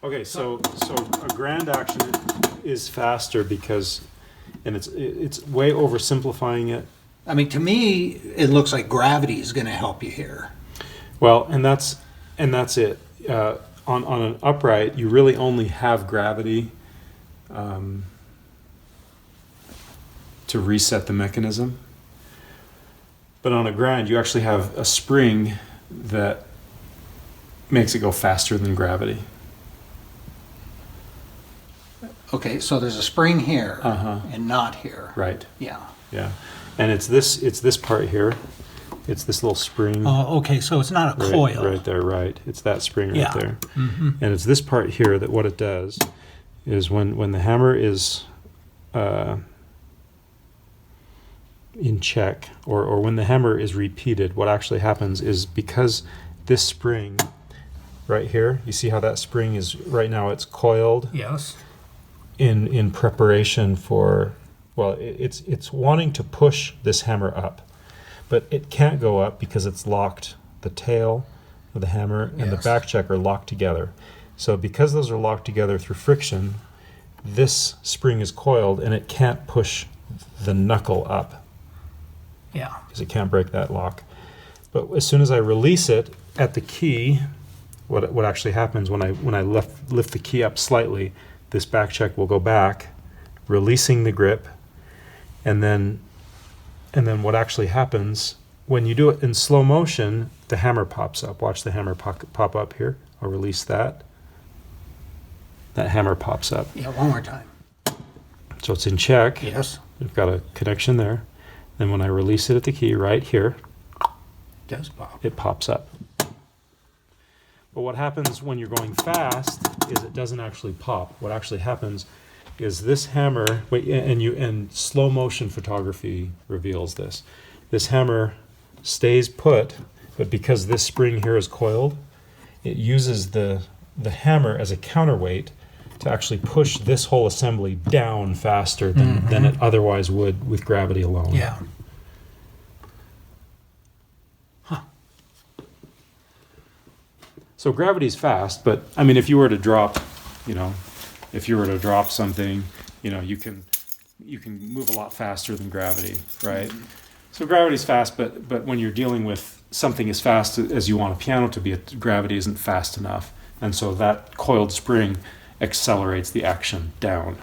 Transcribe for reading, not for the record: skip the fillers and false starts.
Okay, so a grand action is faster because, and it's way oversimplifying it. I mean, to me, it looks like gravity is going to help you here. Well, and that's it. On an upright, you really only have gravity to reset the mechanism. But on a grand, you actually have a spring that makes it go faster than gravity. Okay, so there's a spring here Uh-huh. and not here. Right. Yeah. Yeah. And it's this part here. It's this little spring. Oh, okay, so it's not a coil. Right there, right. It's that spring right Yeah. there. Mm-hmm. And it's this part here that what it does is when the hammer is in check, or when the hammer is repeated, what actually happens is because this spring right here, you see how that spring is right now, it's coiled Yes. in preparation for, well, it's wanting to push this hammer up, but it can't go up because it's locked. The tail of the hammer and the Yes. back check are locked together. So because those are locked together through friction, this spring is coiled and it can't push the knuckle up Yeah. because it can't break that lock. But as soon as I release it at the key, what actually happens when I lift the key up slightly, this back check will go back, releasing the grip, and then what actually happens when you do it in slow motion, the hammer pops up. Watch the hammer pop up here. I'll release that. That hammer pops up. Yeah, one more time. So it's in check. Yes. We've got a connection there. Then when I release it at the key right here, Does pop. it pops up. But what happens when you're going fast is it doesn't actually pop. What actually happens is this hammer, and slow motion photography reveals this. This hammer stays put, but because this spring here is coiled, it uses the hammer as a counterweight to actually push this whole assembly down faster than it otherwise would with gravity alone. Yeah. So gravity's fast, but I mean, if you were to drop something, you can move a lot faster than gravity, right? Mm-hmm. So gravity's fast, but when you're dealing with something as fast as you want a piano to be, gravity isn't fast enough, and so that coiled spring accelerates the action down.